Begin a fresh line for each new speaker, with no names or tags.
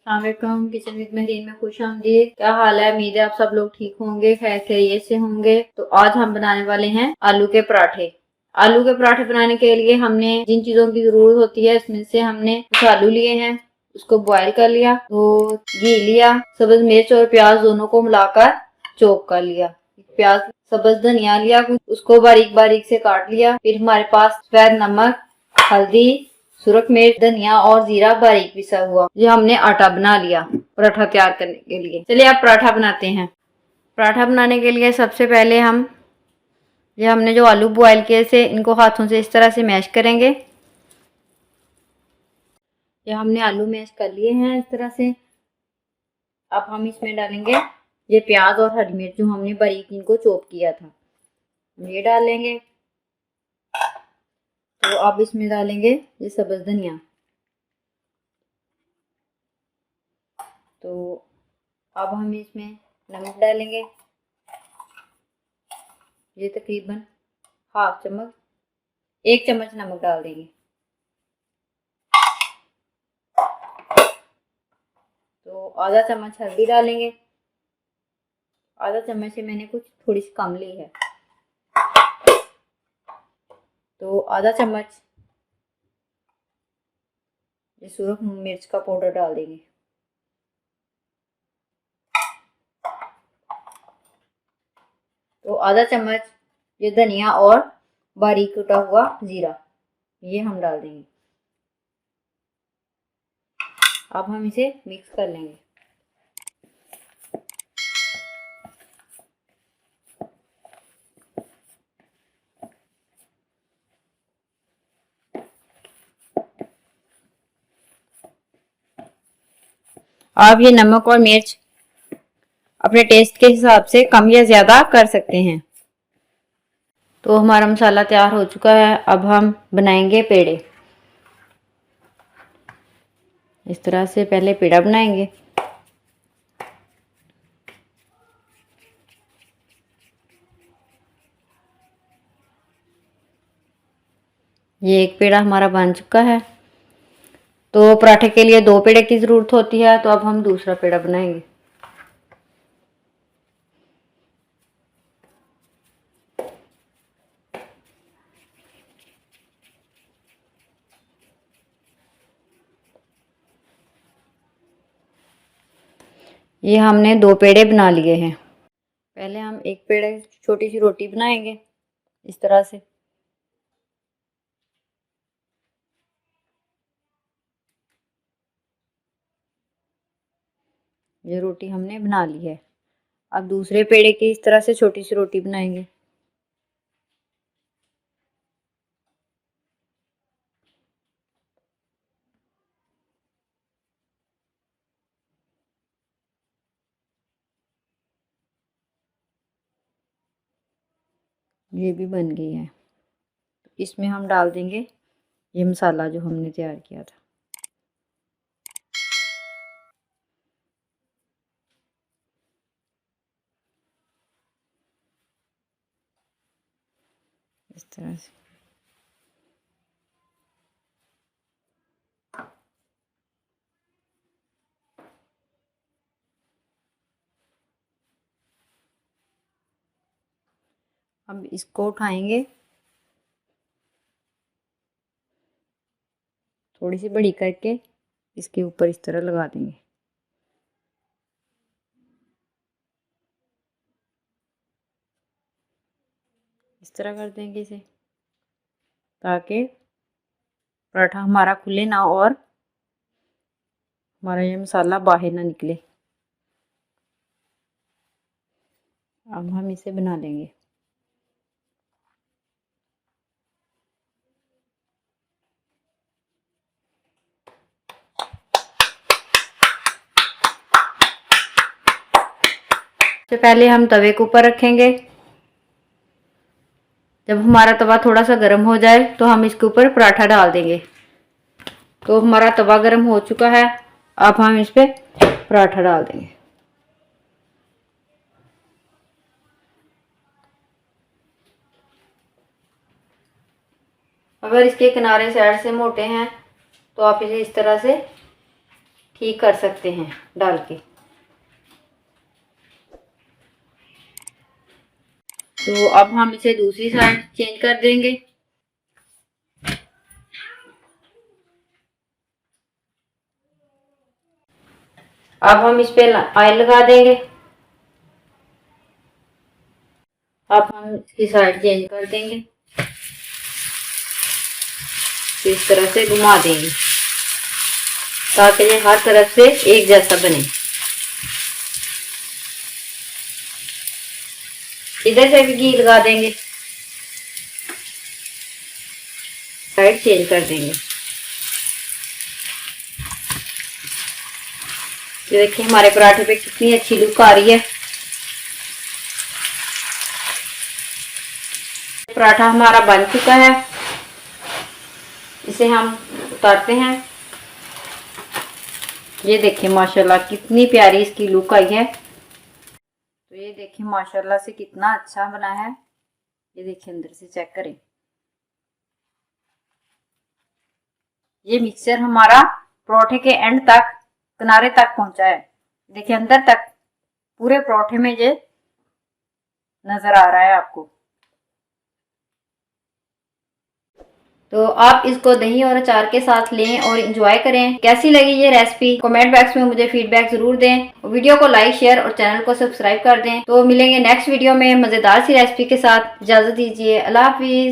अस्सलामुअलैकुम। Kitchen with Mehreen में खुश आमदीद। क्या हाल है? उम्मीद है आप सब लोग ठीक होंगे, खैर खैरियत से होंगे। तो आज हम बनाने वाले हैं आलू के पराठे। आलू के पराठे बनाने के लिए हमने जिन चीजों की जरूरत होती है उसमें से हमने कुछ आलू लिए हैं, उसको बॉईल कर लिया, तो घी लिया, सब्ज मिर्च और प्याज दोनों को मिलाकर चॉप कर लिया, प्याज सब्ज धनिया लिया, उसको बारीक बारीक से काट लिया। फिर हमारे पास सफेद नमक, हल्दी, सुरख मिर्च, धनिया और जीरा बारीक पिसा हुआ, ये हमने आटा बना लिया पराठा तैयार करने के लिए। चलिए अब पराठा बनाते हैं। पराठा बनाने के लिए सबसे पहले हमने जो आलू बॉयल किए थे इनको हाथों से इस तरह से मैश करेंगे। ये हमने आलू मैश कर लिए हैं इस तरह से। अब हम इसमें डालेंगे ये प्याज और हरी मिर्च जो हमने बारीक इनको चॉप किया था, ये डाल लेंगे। तो अब इसमें डालेंगे ये सब्ज धनिया। तो अब हम इसमें नमक डालेंगे, ये तकरीबन हाफ चम्मच, 1 चम्मच नमक डाल देंगे। तो आधा चम्मच हल्दी डालेंगे, आधा चम्मच से मैंने कुछ थोड़ी सी कम ली है। तो आधा चम्मच ये सूरख मिर्च का पाउडर डाल देंगे। तो आधा चम्मच ये धनिया और बारीक कटा हुआ जीरा, ये हम डाल देंगे। अब हम इसे मिक्स कर लेंगे। आप ये नमक और मिर्च अपने टेस्ट के हिसाब से कम या ज्यादा कर सकते हैं। तो हमारा मसाला तैयार हो चुका है। अब हम बनाएंगे पेड़े। इस तरह से पहले पेड़ा बनाएंगे। ये एक पेड़ा हमारा बन चुका है। तो पराठे के लिए 2 पेड़े की जरूरत होती है, तो अब हम दूसरा पेड़ा बनाएंगे। ये हमने 2 पेड़े बना लिए हैं। पहले हम एक पेड़े छोटी सी रोटी बनाएंगे इस तरह से। ये रोटी हमने बना ली है। अब दूसरे पेड़े की इस तरह से छोटी सी रोटी बनाएंगे। ये भी बन गई है। इसमें हम डाल देंगे ये मसाला जो हमने तैयार किया था। इस तरह से अब इसको उठाएंगे, थोड़ी सी बड़ी करके इसके ऊपर इस तरह लगा देंगे। इस तरह कर देंगे इसे, ताकि पराठा हमारा खुले ना और हमारा ये मसाला बाहर ना निकले। अब हम इसे बना लेंगे। तो पहले हम तवे के ऊपर रखेंगे। जब हमारा तवा थोड़ा सा गर्म हो जाए तो हम इसके ऊपर पराठा डाल देंगे। तो हमारा तवा गर्म हो चुका है। अब हम इस पे पराठा डाल देंगे। अगर इसके किनारे साइड से मोटे हैं तो आप इसे इस तरह से ठीक कर सकते हैं डाल के। तो अब हम इसे दूसरी साइड चेंज कर देंगे। अब हम इस पे ऑयल लगा देंगे। अब हम इसकी साइड चेंज कर देंगे, तो इस तरह से घुमा देंगे ताकि ये हर तरफ से एक जैसा बने। इधर से भी घी लगा देंगे, साइड चेंज कर देंगे। ये देखिए हमारे पराठे पे कितनी अच्छी लुक आ रही है। पराठा हमारा बन चुका है, इसे हम उतारते हैं। ये देखिए माशाल्लाह कितनी प्यारी इसकी लुक आई है। तो ये देखिए माशाल्लाह से कितना अच्छा बना है। ये देखिए अंदर से चेक करें। ये मिक्सचर हमारा परोठे के एंड तक, किनारे तक पहुंचा है। देखिए अंदर तक पूरे परोठे में ये नजर आ रहा है आपको। तो आप इसको दही और अचार के साथ लें और एंजॉय करें। कैसी लगी ये रेसिपी कमेंट बॉक्स में मुझे फीडबैक जरूर दें। वीडियो को लाइक शेयर और चैनल को सब्सक्राइब कर दें। तो मिलेंगे नेक्स्ट वीडियो में मजेदार सी रेसिपी के साथ। इजाजत दीजिए, अल्लाह हाफिज।